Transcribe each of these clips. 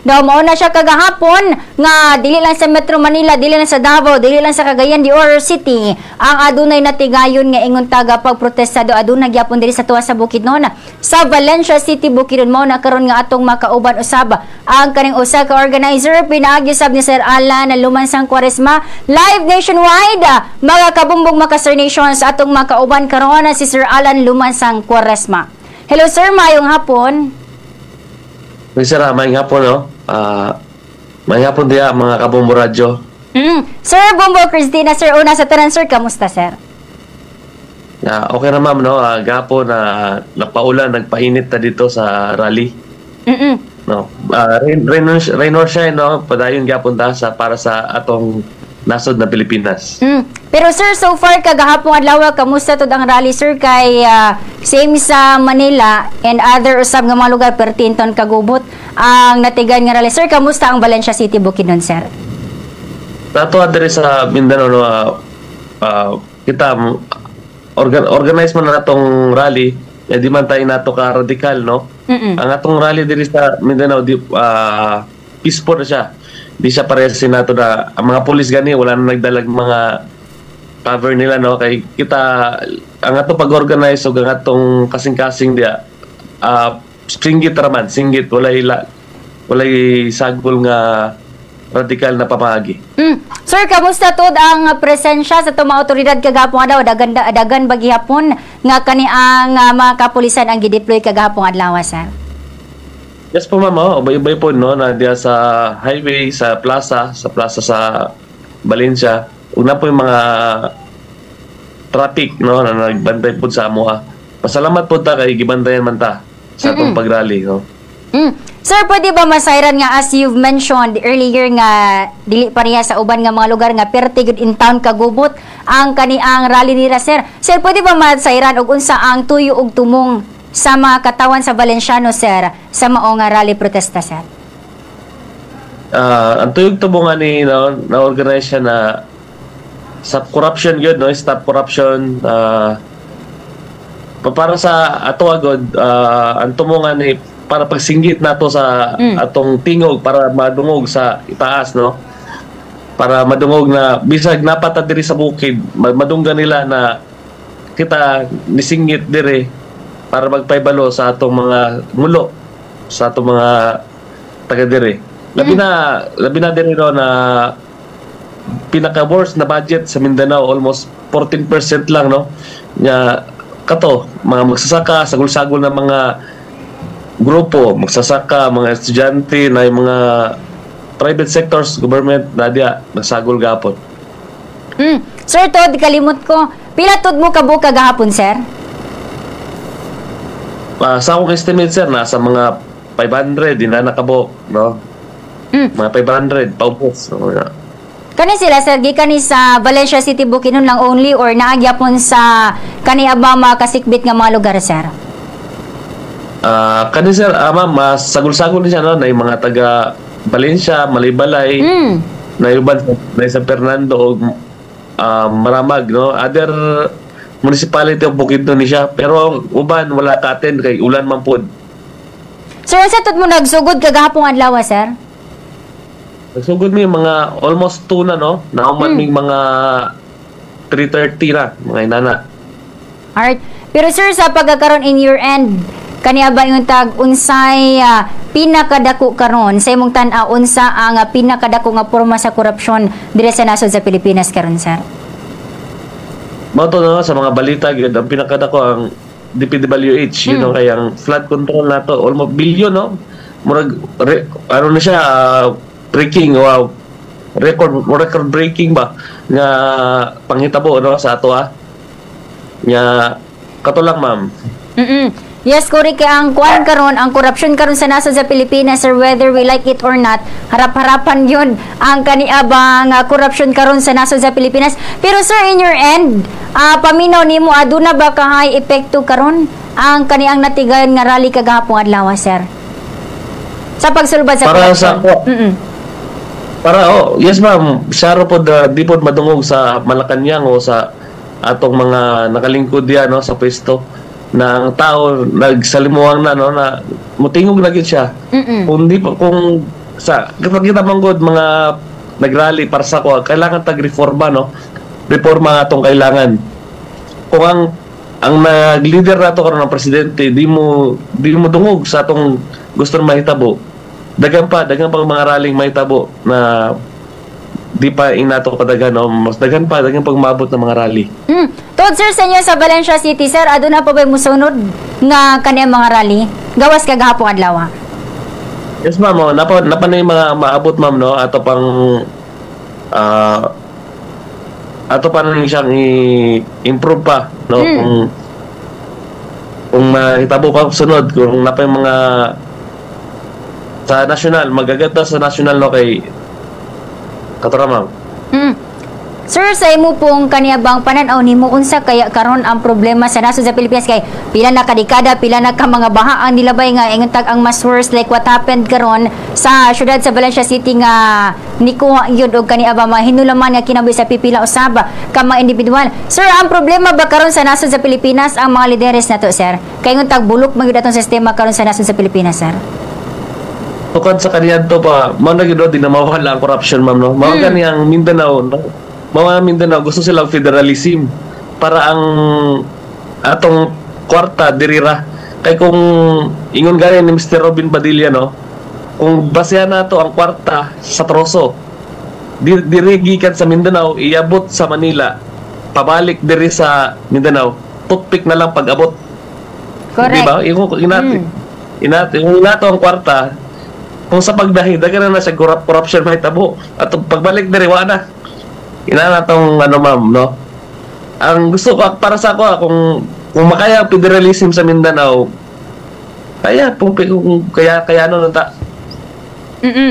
daw mao na siya kagahapon nga dili lang sa Metro Manila, dili lang sa Davao, dili lang sa Cagayan de Oro City ang adunay natigayon nga ingon taga pagprotesta do aduna gyapon diri sa tuwa sa Bukidnon. Sa Valencia City, Bukidnon mao na karon nga atong makauban usab ang kaning usa ka organizer pinaagi sab ni Sir Alan Lumansang Quaresma live nationwide mga kabumbong Makassar Nations atong makauban karon si Sir Alan Lumansang Quaresma. Hello sir, mayong hapon. Sir, mayong hapon, no? Mayong hapon diya, mga kabombo radyo. Sir Bombo Cristina, sir, una sa tanan, sir, kamusta, sir? Okay na, ma'am, no? Gapon na napaulan, nagpainit na dito sa rally. No? Rain or shine, no? Padayon gapon ta para sa atong nasod na Pilipinas. Pero sir, so far kagahapon adlaw kamusta tud ang rally sir kay same sa Manila and other usab nga mga lugar pertinton kagubot ang natigan nga rally sir, kamusta ang Valencia City, Bukidnon sir? Nato adre sa Mindanao, no, kita organize man na natong rally, di man tayo nato ka radikal, no? Ang atong rally diri sa Mindanao peaceful na siya. Di siya paresin nato na ang mga pulis gani wala na nagdalag mga cover nila, no, kay kita ang ato pag-organize og ang atong kasing-kasing dia singgit raman, singgit walay sagol nga radikal na pamagi. Sir, kamusta tod ang presensya sa itong mga otoridad kagahapon adlaw dagan ba gihapon nga kani ang mga kapulisan ang gideploy kagahapon adlaw sir? Yes po, ma'am. Ubay-ubay po, no, na diya sa highway, sa plaza sa Valencia. Una po yung mga traffic, no, na nagbantay po sa amuha. Pasalamat po ta kay gibantayan man ta sa atong pagrally, no. Sir, pwede ba masayran nga as you've mentioned earlier nga dili pareha sa uban nga mga lugar nga perti gud in town kagubot ang kaniang rally nila sir. Sir, pwede ba masayran og unsa ang tuyo og tumong sa mga katawan sa Valenciano, sir, sa maong rally protesta, sir? Ang tuyog tubungan ni na-organize siya na stop corruption yun, no? Stop corruption. Para sa ato agad, ang tumungan ni para pagsinggit nato sa atong tingog para madungog sa itaas, no? Para madungog na bisag napata diri sa bukid, madunggan nila na kita nisinggit diri para magpaybalo sa atong mga mulo, sa atong mga taga-diri. Labi na diri ro na pinaka-worst na budget sa Mindanao, almost 14% lang, no? Nya kato, mga magsasaka, sagol-sagol na mga grupo, magsasaka, mga estudyante, na yung mga private sectors, government, na diya, nagsagol gapon. Sir, to, di kalimot ko, pila tod mo kabuka gahapon, sir? Sa akong estimate, sir, nasa mga 500 din na nakabo, no? Mga 500 paubos. No? Kani sila sir, gikani sa Valencia City, Bukidnon lang only or naagyapon sa kani abama kasikbit nga mga lugar, sir? Kani sir, ma'am, sagol-sagol niya, no? Na yung mga taga Valencia, Malibalay, na iban na San Fernando o Maramag, no? Other municipality of Bukidnon ni siya, pero uban wala katen kay ulan man pod. Sir, sa tut mo nagsugod kagahapon adlaw, sir? Nagsugod mi mga almost 2 na, no? Nauman mi mga 3:30 na, mga inana. Alright. Pero sir, sa pagkakaroon in your end, kaniya ba yung tag unsay pinakadako karon sa imong tan-aw unsa ang pinakadako nga porma sa korupsyon dire sa nasod sa Pilipinas karon, sir? Mato na sa mga balita gyud ang pinakadako ang DPWH, you know, kay ang flood control nato almost billion, no? Murag ano na siya, breaking, wow, record breaking ba nga panghitabo, no, sa ato nya kato lang, ma'am. Yes, correct. Ang kuan karon, ang korupsyon karon sa nasod sa Pilipinas, sir, whether we like it or not, harap-harapan yun ang kaniabang korupsyon karon sa nasod sa Pilipinas. Pero sir, in your end, paminaw nimo aduna ba ka high epekto karon ang kaniang natigayon nga rally kagahapon adlaw, sir? Sa pagsulbad sa para sa yes, ma'am, saro po di po madungog sa Malacañang o sa atong mga nakalingkod diyan, no, sa pwesto na ang tao nagsalimuang na, no, na mutingog na gid siya. Kung kapag kita manggod mga nagrally para sa ko, kailangan tag-reforma, no? Reforma nga itong kailangan. Kung ang nag-leader na ito karon ng presidente, di mo dungog sa itong gusto na mahitabo. Dagan pa mga rallying mahitabo na di pa inato kadagan, no? Mas dagan pag mabot ng mga rally. Tod sir sa inyo sa Valencia City sir, aduna pa ba musunod nga kaniyang mga rally? Gawas kagahapon adlaw. Yes ma'am, oh, napanay mga maabot ma'am, no? Ato pa rin siyang i-improve pa, no? Kung mahitabo pa sunod, kung napay mga sa national, magaganda sa national, no, kay Katura ma'am. Sir, sa imo pong kaniyabang pananaw nimo unsa kaya karon ang problema sa nasod sa Pilipinas kay pila na kadekada, pila na ka mga baha ang nilabay nga ingon tag ang mas worse like what happened karon sa syudad sa Valencia City nga nikuha yun og kaniaba mahinulaman nga kinabuhi sa pipila usaba ka mga individual. Sir, ang problema ba karon sa nasod sa Pilipinas ang mga lideres nato sir? Kay ingon tag bulok man gyud atong sistema karon sa nasod sa Pilipinas sir. Tukod sa kaniyan to pa, mao na gyud din na mawala ang corruption ma'am, no? Mao kaniyang Mindanao, no? Mga Mindanao gusto silang federalism para ang atong kwarta dirira kay kung ingon gani ni Mr. Robin Padilla, no, kung basehan nato ang kwarta sa troso dirigikan sa Mindanao iabot sa Manila pabalik diri sa Mindanao toothpick na lang pag-abot. Correct. Diba? Inato ang kwarta kung sa pagdahi dagan na sa corruption mahitabo at pagbalik diri wa na. Inanatong ma'am, no? Ang gusto ko para sa ako kung makaya federalism sa Mindanao, kaya ano ta.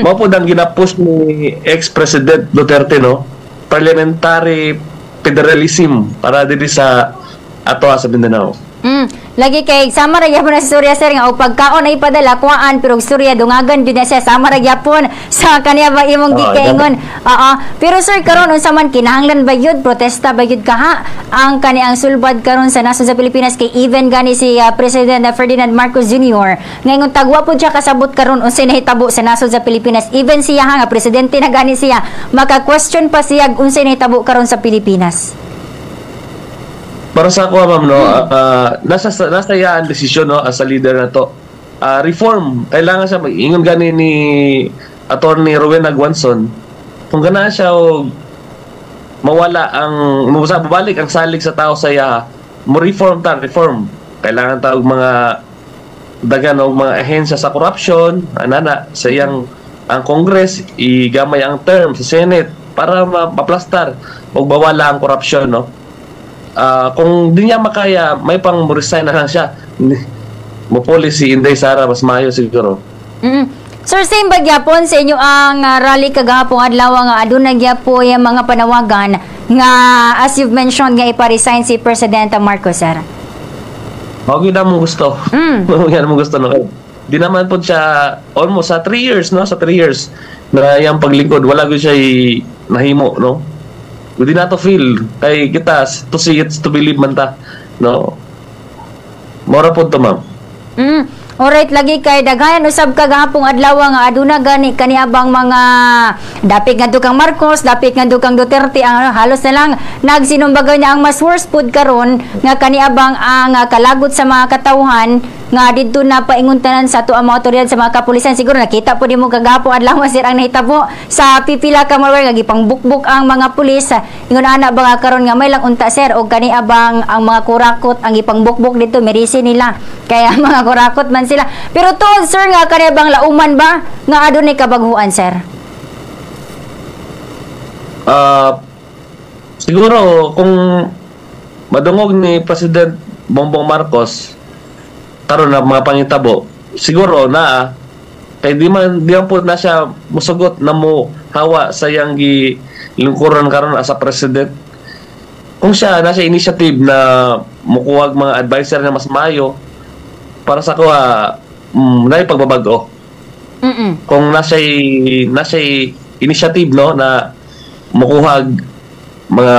Mao po dang ginapush ni ex-president Duterte, no? Parliamentary federalism para diri sa ato sa Mindanao. Lagi kay sama ra gyapon na si Surya sir nga og pagkaon ay padala kuan pero Surya dungagan jud na siya sama ra gyapon sa kaniya ba imong gikaingon. Pero sir karon unsa man kinahanglan ba yun protesta ba yun kaha ang kaniyang sulbad karon sa nasod sa Pilipinas kay even gani si President Ferdinand Marcos Jr. ngayon tagwa pud siya kasabot karon unsay nahitabo sa nasod sa Pilipinas even siya nga presidente na gani siya maka-question pa siya unsay nahitabo karon sa Pilipinas. Para sa ako, ma'am, no, nasa ang desisyon, no, as a leader na to. Reform. Kailangan siya, ingon gani ni Attorney Rowena Guanzon, kung gana siya babalik ang salig sa tao sa iya, reform. Kailangan ta og mga dagan og mga ahensya sa corruption, sa iyang ang Congress, igamay ang term sa Senate para maplastar o bawala ang corruption, no. Kung di niya makaya, may pang resign na lang siya. Mo policy Inday Sara mas mayo siguro. Sir, same ba gyapon sa inyo ang rally kagahapon adlaw nga aduna gyapon yung mga panawagan nga as you've mentioned nga ipa-resign si President Marcos sir? Mao gyud mo gusto. Yan mo gusto, no. Di naman po siya almost sa 3 years, no, sa 3 years na yang paglingkod wala gyud siya nahimo, no. Hindi na to feel kay kita to see it to believe man ta, no. Mora po to ma'am. Alright, lagi kay daghanan usab kagahapong adlaw nga aduna gani kaniabang mga dapit nga dukang Marcos, dapit nga dukang Duterte ang halos na lang nagsinumbagan niya ang mas worst food karon nga kaniabang ang kalagot sa mga katawhan nga didto na paingon tanan sa ato ang mga otoridad sa mga kapulisan. Siguro nakita po nimo kagahapon adlaw sir ang nahitabo sa pipila ka malwar nga gipangbukbuk ang mga pulis. Ingon ana ba nga karon nga may lang unta sir og kaniabang ang mga kurakot ang gipangbukbuk dito merisi nila kaya mga kurakot man sila. Pero tuod sir nga kaniabang lauman ba nga adunay kabaguhan sir? Siguro kung madungog ni President Bongbong Marcos karon na mga pangitabo siguro na kay di man po na siya musugot na mo hawa sa yang gilingkuran karon as a president. Kung siya na siya initiative na mukuwag mga advisor na mas mayo para sa ko na pagbabago. Kung na siya initiative, no, na mukuhag mga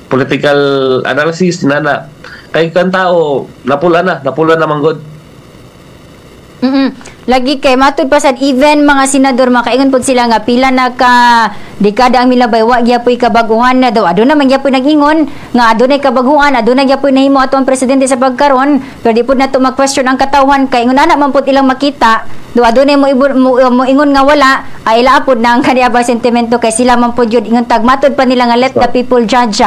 political analysis na kay kan tao napula na manggod. Lagi kay matud pa sad even mga senador makaingon pud sila nga pila na ka dekada ang milabay wa gyapon kabaguhan na daw. Aduna man gyapon nag-ingon nga adunay kabaguhan, adunay gyapon nahimo ato ang presidente sa pagkaron, pero di pud nato mag-question ang katawhan kay ingon ana man pud ilang makita. Do adunay mo ingon nga wala ay laapod na ang kaniabang sentimento kay sila man pud yun ingon tag matud pa nila nga let the people judge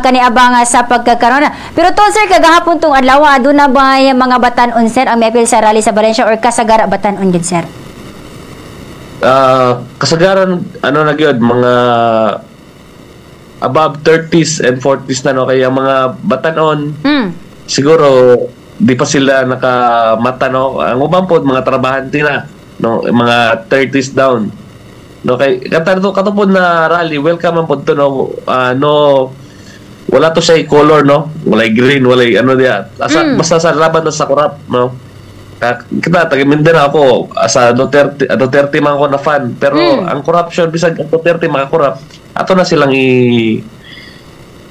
kaniabang sa pagkakaron. Pero to sir kagahapon tong adlaw aduna ba mga batan-on sir ang may apil sa rally sa Valencia or kasagara batan-on gid sir? Kasagaran ano na gyud mga above 30s and 40s na no kaya mga batan-on siguro di pa sila nakamata no ang ubang pod mga trabahante na no mga 30s down no kay katapod na rally welcome man pod to no no wala to siya color no walay green walay ano dia basta sa laban sa corrupt no kita taga Mindanao ako sa Duterte man ako na fan pero ang corruption bisag ang Duterte mga corrupt ato na silang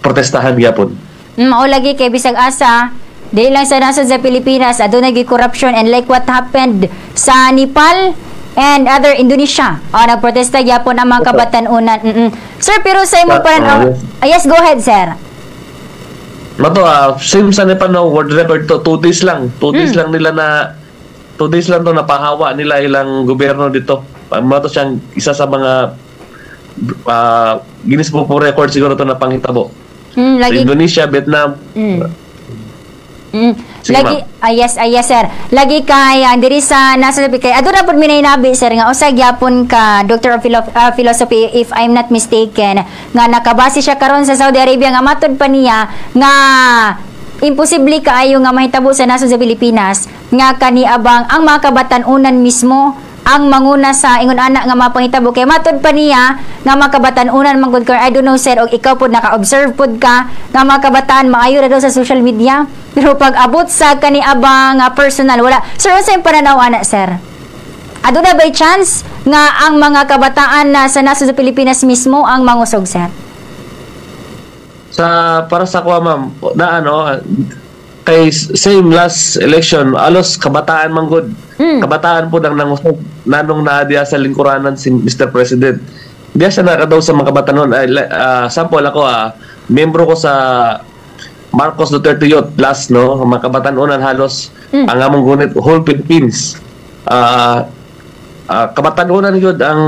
protestahan gyapon. Mao lagi kay bisag asa di lang sa nasod sa Pilipinas adunay gi corruption and like what happened sa Nepal and other Indonesia. Nagprotesta gyapon ang mga kabatan-unan. Sir pero sa imo pa yes go ahead sir. Mato, same sa Nepal no, world record to 2 days lang. 2 days lang nila na 2 days lang to napahawa nila ilang gobyerno dito. Mato siyang isa sa mga Guinness Book of Records siguro to na panghitabo. Sa Indonesia, Vietnam. Lagi yes sir. Lagi kay diri sa nasa kay aduna pud minaynabi sir nga usa gyapon ka Doctor of Philosophy if I'm not mistaken nga nakabase siya karon sa Saudi Arabia nga matud pa niya nga imposible kaayo nga mahitabo sa nasod sa Pilipinas nga kaniabang ang mga kabatan-unan mismo ang manguna sa ingon anak nga mapangitabo kay matud pa niya nga mga kabatan-unan manggod ka I don't know sir og ikaw pud naka-observe pud ka nga mga kabataan maayo ra daw sa social media pero pag abot sa kaniabang personal wala sir unsay pananaw ana sir aduna by chance nga ang mga kabataan na sa nasod sa Pilipinas mismo ang mangusog sir sa para sa ko ma'am na ano kay same last election alos kabataan manggod kabataan po nang nangusog nanong naadiya sa lingkuranan si Mr. President diya siya nakadaw sa mga kabatanon sample ako membro ko sa Marcos Duterte Youth Plus no mga kabatanunan halos ang among gunit whole Philippines kabatanunan yun ang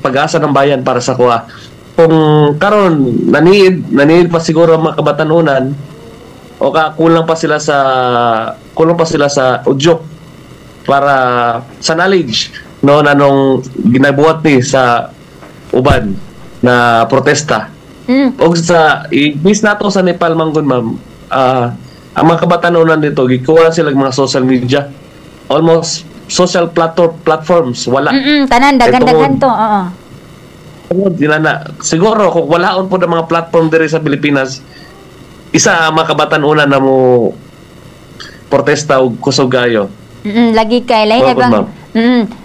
pag-asa ng bayan para sa kuha kung karon naniid pa siguro ang mga kabatanunan o kulang pa sila sa udyok para sa knowledge no nanong ginabuhat ni sa uban na protesta o sa ibis nato sa Nepal manggon ma'am ang mga kabatanunan dito gikuha sila mga social media almost social platforms wala tanan dagan to siguro kung walaon po ng mga platform diri sa Pilipinas isa ang mga kabatanunan na mo protesta o kusugayo lagi kay lain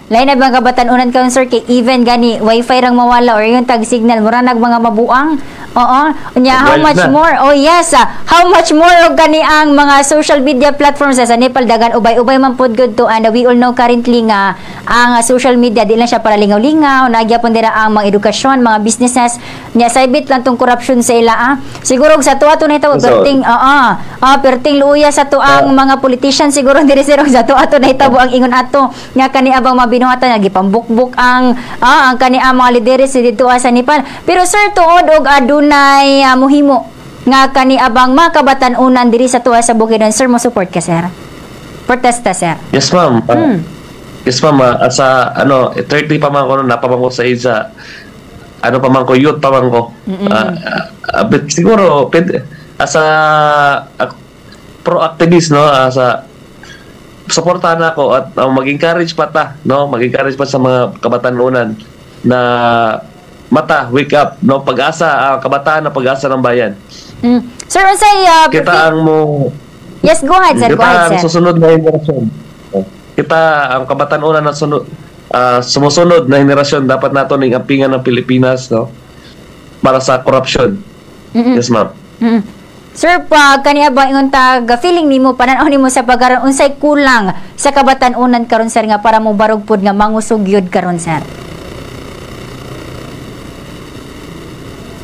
na bang kabatanunan ka sir kay even gani wifi rang mawala or yung tag signal mura nag mga mabuang unya how much more how much more og gani ang mga social media platforms sa Nepal dagan ubay-ubay man pud good to and we all know currently nga ang social media di lang siya para lingaw-lingaw nagyapon dira ang mga edukasyon mga businesses nya saibit lang tong corruption sa ila siguro sa tuwa to nahitabo perting perting luya sa tuang mga politician siguro diri sir sa tuwa to nahitabo ang ingon ato nya kani abang mabinuhatan nagipambukbuk ang kani ang mga lideres dito sa Nepal pero sir tuod og adunay muhimo nga kani abang mga kabatan-unan diri sa tuwa sa Bukidnon sir mo support ka sir protesta sir yes ma'am yes ma'am sa 30 pa man ko napamangko sa isa pa man ko youth pa man ko but siguro as a pro-activist no sa suportahan ako at mag-encourage pa mag-encourage pa sa mga kabatanunan na mata, wake up, no? Pag-asa, kabataan na pag-asa ng bayan. Sir, unsay kita ang mo yes, go ahead, sir. Kita ang susunod na henerasyon. Kita ang kabatanunan na sumusunod na henerasyon dapat nato ning ampingan ng Pilipinas no para sa corruption. Yes, ma'am. Sir, pag kaniya ba ingon tag feeling nimo pananaw nimo sa pagaran unsay kulang sa kabatan-unan karon sir nga para mo barog pud nga mangusog yun karon sir?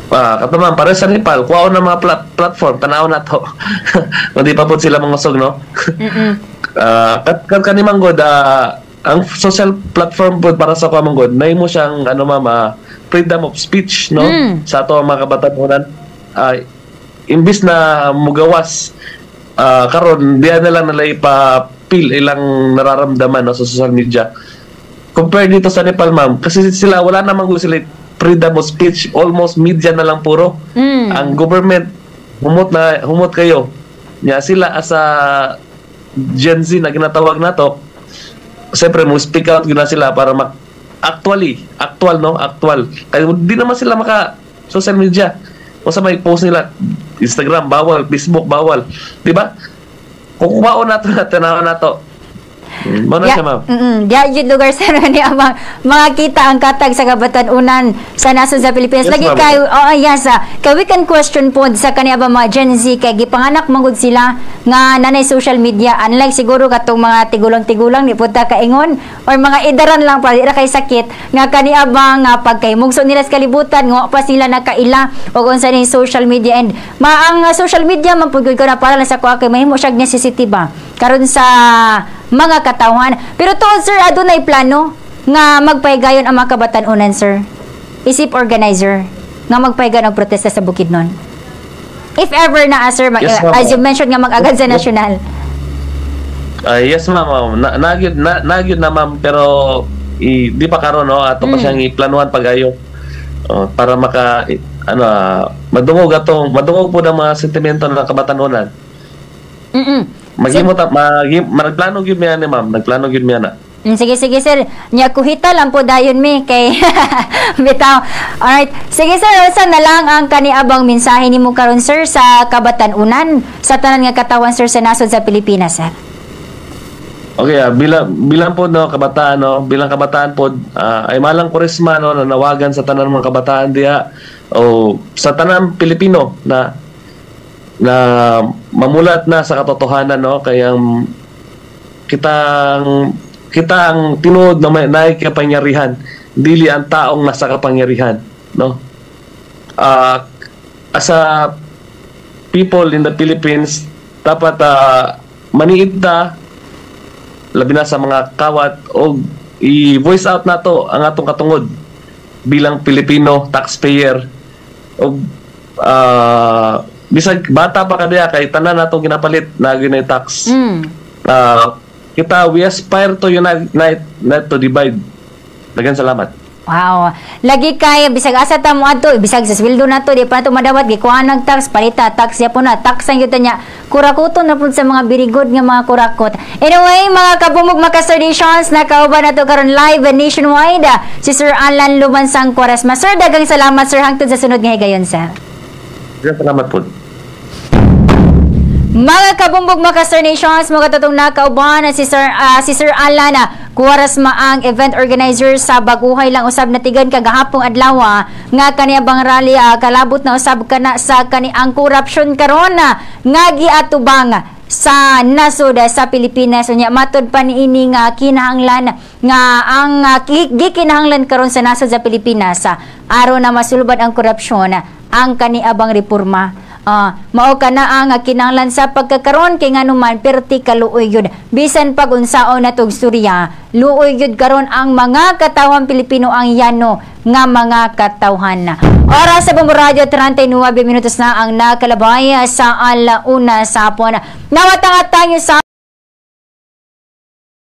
Katuman, para sa Nepal, kuha na mga platform, tanaw na to. Hindi pa po sila mangusog, no? Kanimang god, ang social platform po para sa kuha god, na mo siyang, freedom of speech, no? Sa ato ang mga kabatanunan. Imbis na mugawas, karon diyan na lang nila ipa-feel ilang nararamdaman no, sa social media. Compare dito sa Nepal, ma'am, kasi sila, wala namang sila freedom of speech, almost media na lang puro. Ang government, humot kayo. Nya sila as a Gen Z na ginatawag na to, siyempre mo speak out gina sila para actual. Kaya di naman sila maka social media. Kung sa may post nila, Instagram bawal, Facebook bawal. Di ba? Kung kumaon nato na to, Muna siya, ma'am. Diyan lugar sa ni amang makita ang katag sa kabatan-unan sa nasod sa Pilipinas. Yes, Lagi ma'am. kayo, kay we can question po sa kaniya ba mga Gen Z kay gipanganak mangud sila nga nanay social media. Unlike siguro katong mga tigulang-tigulang ni punta kaingon or mga idaran lang pa dira kay sakit nga kaniya ba nga pagkaymugso nila sa kalibutan nga pa sila nakaila og unsa ni social media and ang social media man pud ko na para lang sa kuha kay mahimo siya necessity ba karon sa mga katawhan. Pero tuod sir, adunay plano nga magpahigayon ang mga kabatan-unan sir. Isip organizer nga magpahigayon og protesta sa Bukidnon. If ever na sir, Yes, ma'am. as you mentioned nga mag-agad sa national. Yes, ma'am. Nagyud na, ma'am, pero di pa karon no ato pa siyang iplanuhan pagayo. Para madungog po ang mga sentimento ng kabatan-unan. Nagplano gyud mi ani, ma'am. Nagplano gyud mi ana. Sige sir. Nya kuhita lang po dayon mi kay bitaw. Alright. Sige sir, usa na lang ang kaniabang mensahe nimo karon sir sa kabatan-unan sa tanan nga katawan sir sa nasod sa Pilipinas sir. Okay, bilang po no kabataan no, bilang kabataan po ay malang Kuresma no nanawagan sa tanan mga kabataan diha o sa tanan Pilipino na mamulat na sa katotohanan no kayang kita ang tinuod na may kapangyarihan dili ang taong nasa kapangyarihan no as a people in the Philippines dapat maniid ta labi na sa mga kawat o i-voice out nato ang atong katungod bilang Pilipino taxpayer o bisag bata pa kadya kay tanan natong ginapalit na ginay tax. We aspire to unite, not to divide. Daghang salamat. Wow. Lagi kay bisag asa ta mo adto, bisag sa sweldo nato di pa nato madawat gikuha ng tax palita tax ya po na tax ang yuta niya. Kurakuton na pud sa mga birigod nga mga kurakot. Anyway, mga kabumog makaserdations nakauban nato karon live and nationwide si Sir Alan Lumansang Quaresma. Sir, daghang salamat sir hangtod sa sunod nga higayon sir. Salamat po. Mga kabumbog mga nations, mga tatong nakauban na si Sir Alan Quaresma ang event organizer sa baguhay lang usab natigan kagahapong adlaw nga kaniya bang rally kalabot na usab kana sa kaniang korupsyon karon nga giatubang sa nasod sa Pilipinas. Unya matud pa niini nga kinahanglan nga ang gikinahanglan karon sa nasod sa Pilipinas aron na masulbad ang korupsyon ang kaniabang reforma. Mao kana ang kinahanglan sa pagkakaron kay nganuman perti kaluoy gyud bisan pag unsaon natog storya luoy gyud karon ang mga katawhan Pilipino ang yano nga mga katawhan. Oras sa Bombo Radio 39 minutos na ang nakalabay sa alauna sa hapon. Nawatanga tayo sa